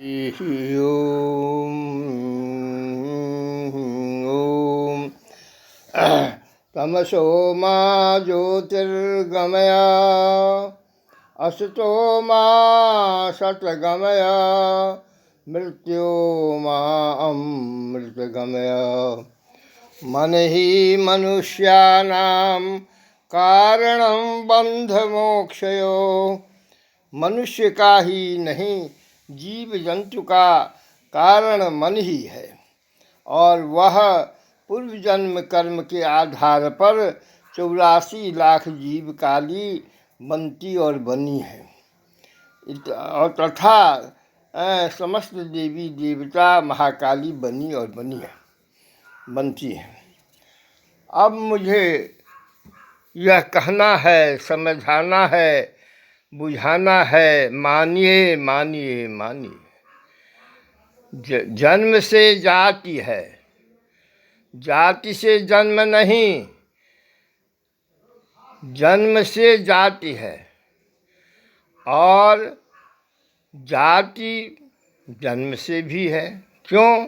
ओम ओम तमसो मा ज्योतिर्गमय असतो मा सतगमय मृत्यो मा अमृतगमय। मन ही मनुष्याणां कारणं बंधमोक्षयो। मनुष्य का ही नहीं, जीव जंतु का कारण मन ही है, और वह पूर्व जन्म कर्म के आधार पर 84 लाख जीवकाली बनती और बनी है, और तथा समस्त देवी देवता महाकाली बनी और बनती है। अब मुझे यह कहना है, समझाना है, बुझाना है, मानिए मानिए मानिए। जन्म से जाति है, जाति से जन्म नहीं। जन्म से जाति है और जाति जन्म से भी है। क्यों?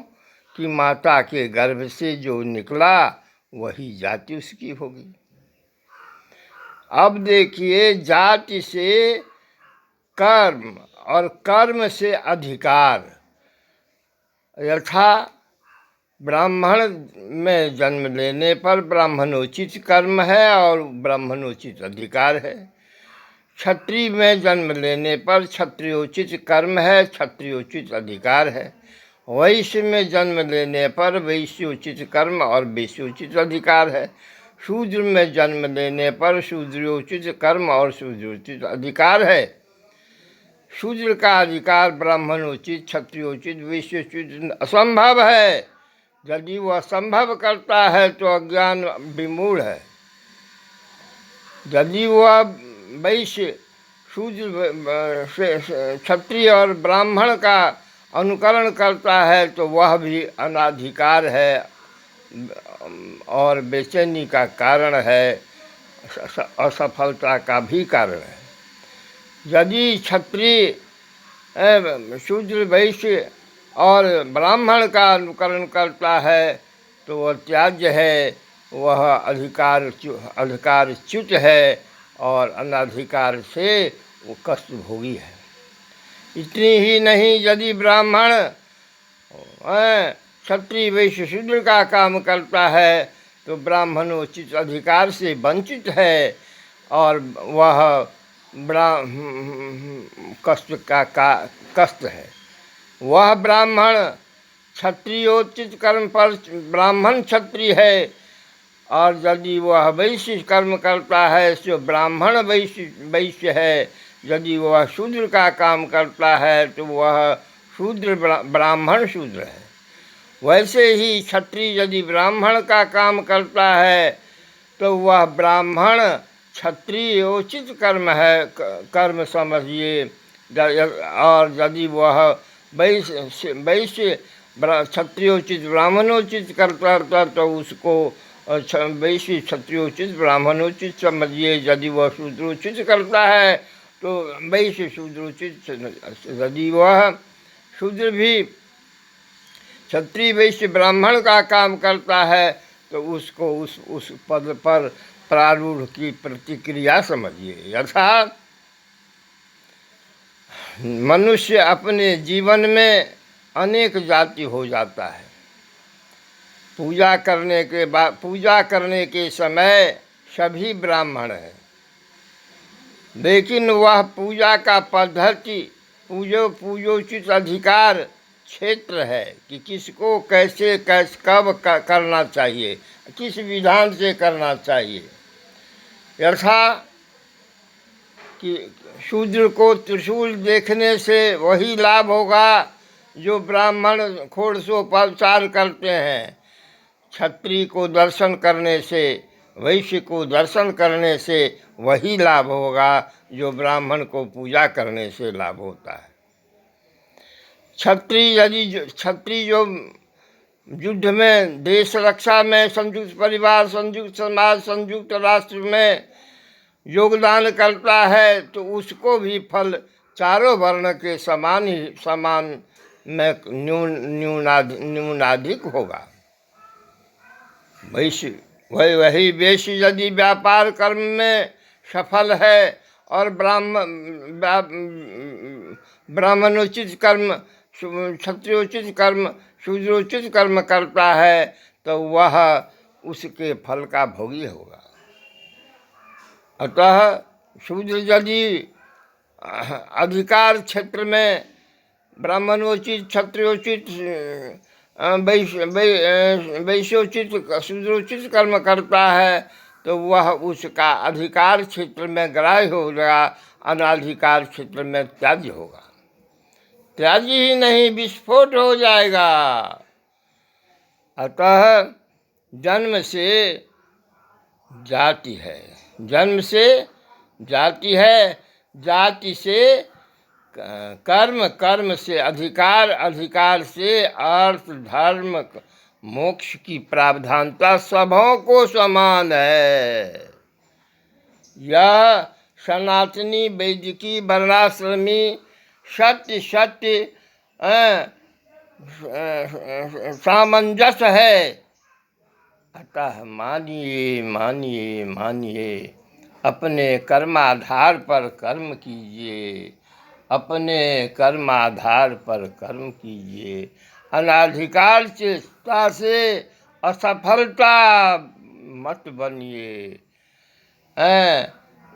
कि माता के गर्भ से जो निकला वही जाति उसकी होगी। अब देखिए, जाति से कर्म और कर्म से अधिकार। यथा ब्राह्मण में जन्म लेने पर ब्राह्मणोचित कर्म है और ब्राह्मणोचित अधिकार है। क्षत्रिय में जन्म लेने पर क्षत्रियोचित कर्म है, क्षत्रियोचित अधिकार है। वैश्य में जन्म लेने पर वैश्योचित कर्म और वैश्योचित अधिकार है। शूद्र में जन्म लेने पर शूद्रोचित कर्म और शूद्रोचित अधिकार है। शूद्र का अधिकार ब्राह्मणोचित, क्षत्रियोचित, वैश्योचित असंभव है। यदि वह संभव करता है तो अज्ञान विमूढ़ है। यदि वह वैश्य, शूद्र, क्षत्रिय और ब्राह्मण का अनुकरण करता है तो वह भी अनाधिकार है और बेचैनी का कारण है, असफलता का भी कारण है। यदि क्षत्रिय, शूद्र, वैश्य और ब्राह्मण का अनुकरण करता है तो वह त्याज्य है, वह अधिकारच्युत है और अनाधिकार से वो कष्ट भोगी है। इतनी ही नहीं, यदि ब्राह्मण क्षत्रिय, वैश्य, शूद्र का काम करता है तो ब्राह्मणोचित अधिकार से वंचित है और वह कष्ट है। वह ब्राह्मण क्षत्रियोचित कर्म पर ब्राह्मण क्षत्रिय है, और यदि वह वैश्य कर्म करता है तो ब्राह्मण वैश्य है। यदि वह शूद्र का काम करता है तो वह शूद्र ब्राह्मण शूद्र है। वैसे ही क्षत्रिय यदि ब्राह्मण का काम करता है तो वह ब्राह्मण क्षत्रियोचित कर्म है, कर्म समझिए। और यदि वह वैश्य क्षत्रियोचित ब्राह्मणोचित करता तो उसको वैश्य क्षत्रियोचित ब्राह्मणोचित समझिए। यदि वह शूद्रोचित करता है तो वैश्य शूद्रोचित। यदि वह शूद्र भी क्षत्रिय, वैश्य, ब्राह्मण का काम करता है तो उसको उस पद पर प्रारूढ़ की प्रतिक्रिया समझिए। यथा मनुष्य अपने जीवन में अनेक जाति हो जाता है। पूजा करने के समय सभी ब्राह्मण हैं, लेकिन वह पूजा का पद्धति, पूजोचित अधिकार क्षेत्र है कि किसको कैसे कब करना चाहिए, किस विधान से करना चाहिए। यथा कि शूद्र को त्रिशूल देखने से वही लाभ होगा जो ब्राह्मण षोडशोपचार करते हैं। क्षत्रिय को दर्शन करने से, वैश्य को दर्शन करने से वही लाभ होगा जो ब्राह्मण को पूजा करने से लाभ होता है। क्षत्रिय जो युद्ध में, देश रक्षा में, संयुक्त परिवार, संयुक्त समाज, संयुक्त राष्ट्र में योगदान करता है तो उसको भी फल चारों वर्ण के समान में न्यूनाधिक होगा। वैश्य वही वेश्य यदि व्यापार कर्म में सफल है और ब्राह्मणोचित कर्म, क्षत्रियोचित कर्म, शूद्रोचित कर्म करता है तो वह उसके फल का भोगी होगा। अतः शूद्र यदि अधिकार क्षेत्र में ब्राह्मणोचित, क्षत्रियोचित, वैश्योचित, शूद्रोचित कर्म करता है तो वह उसका अधिकार क्षेत्र में ग्राह्य होगा, अनाधिकार क्षेत्र में त्याज्य होगा। त्याज्य ही नहीं, विस्फोट हो जाएगा। अतः जन्म से जाति है, जन्म से जाति है, जाति से कर्म, कर्म से अधिकार, अधिकार से अर्थ, धर्म, मोक्ष की प्रावधानता सबों को समान है। यह सनातनी वैदिकी वर्णाश्रमी सत्य सत्य सामंजस्य है। अतः मानिए मानिए मानिए, अपने कर्माधार पर कर्म कीजिए, अपने कर्माधार पर कर्म कीजिए। अनाधिकार चेष्टा से असफलता मत बनिए।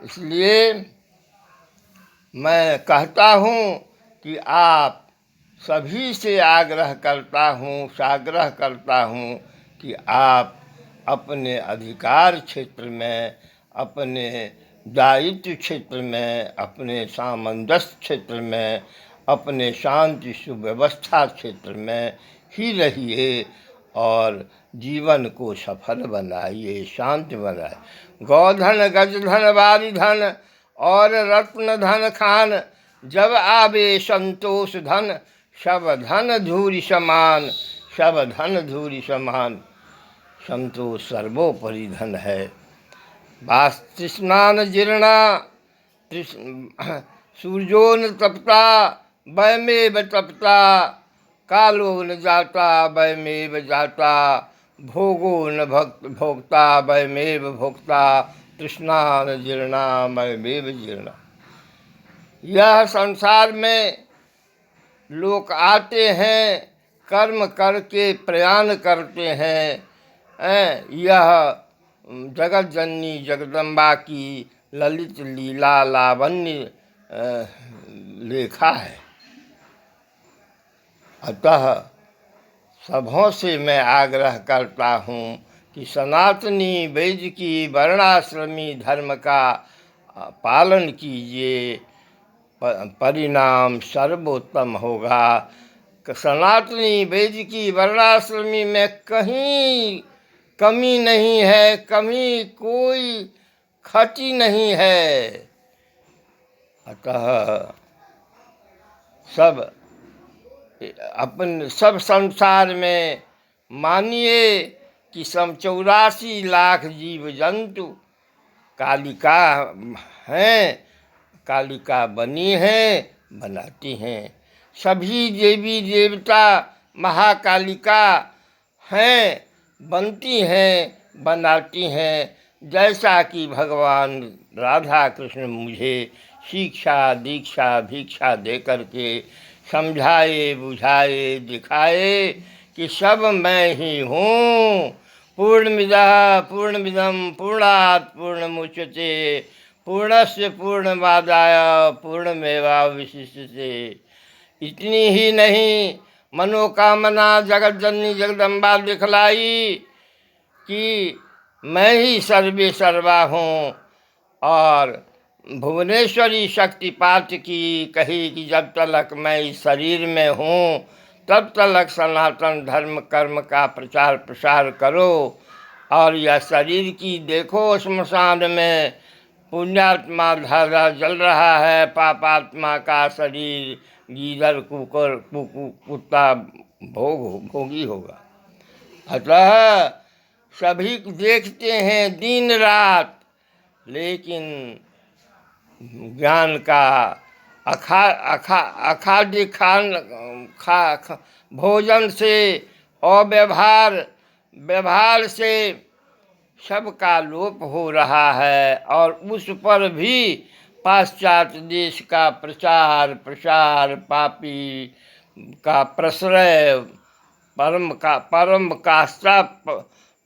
इसलिए मैं कहता हूँ कि आप सभी से आग्रह करता हूँ, साग्रह करता हूँ कि आप अपने अधिकार क्षेत्र में, अपने दायित्व क्षेत्र में, अपने सामंजस्य क्षेत्र में, अपने शांति सुव्यवस्था क्षेत्र में ही रहिए और जीवन को सफल बनाइए, शांत बनाइए। गौधन, गजधन, वारी धन और रत्न धन खान, जब आवे संतोष धन, सब धन धूरि समान, सब धन धूरि समान। संतोष सर्वोपरि धन है। तृष्णान जीर्णा, सूर्यो न तपता वयमेव तपता, कालो न जाता वयमेव जाता, भोगो न भोक्ता वयमेव भोक्ता, तृष्णा न जीर्णा वयमेव जीर्णा। यह संसार में लोग आते हैं, कर्म करके प्रयाण करते हैं। यह जगत जननी जगदम्बा की ललित लीला लावण्य लेखा है। अतः सबों से मैं आग्रह करता हूँ कि सनातनी वैदिकी वर्णाश्रमी धर्म का पालन कीजिए, परिणाम सर्वोत्तम होगा। सनातनी वैदिकी वर्णाश्रमी में कहीं कमी नहीं है, कमी कोई खटी नहीं है। अतः सब संसार में मानिए कि 84 लाख जीव जंतु कालिका हैं, कालिका बनी हैं, बनाती हैं। सभी देवी देवता महाकालिका हैं, बनती हैं, बनाती हैं। जैसा कि भगवान राधा कृष्ण मुझे शिक्षा दीक्षा भिक्षा दे करके समझाए, बुझाए, दिखाए कि सब मैं ही हूँ। पूर्णमिदः पूर्णमिदं पूर्णात् पूर्णमुच्यते, पूर्णस्य पूर्णमादाय पूर्णमेवावशिष्यते। इतनी ही नहीं, मनोकामना जगत जननी जगदम्बा दिखलाई कि मैं ही सर्वे सर्वा हूँ। और भुवनेश्वरी शक्तिपात की कही कि जब तक मैं इस शरीर में हूँ तब तक सनातन धर्म कर्म का प्रचार प्रसार करो। और यह शरीर की देखो, श्मशान में पुण्यात्मा धारा जल रहा है, पापात्मा का शरीर गीदड़ कुत्ता भोगी होगा। अतः सभी देखते हैं दिन रात, लेकिन ज्ञान का अखाद्य भोजन से अव्यवहार व्यवहार से सबका लोप हो रहा है, और उस पर भी पाश्चात्य देश का प्रसार पापी का प्रश्रय परम काष्ठा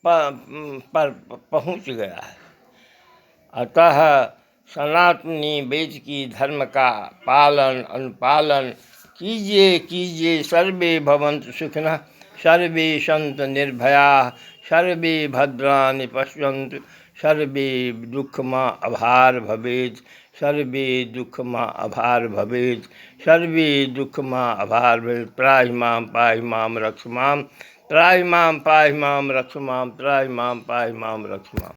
पर पहुंच गया है। अतः सनातनी वेद की धर्म का पालन अनुपालन कीजिए। सर्वे भवन्तु सुखिनः, सर्वे सन्तु निर्भयाः, सर्वे भद्राणि पश्यन्तु, सर्वे दुःखमा अभार भवेत्, सर्वे दुःखमा अभार भवेत्, सर्वे दुःखमा अभार भवेत्। त्राहि मां रक्ष मां, त्राहि मां पाहि मां रक्ष मां, त्राहि मां पाहि मां रक्ष मां।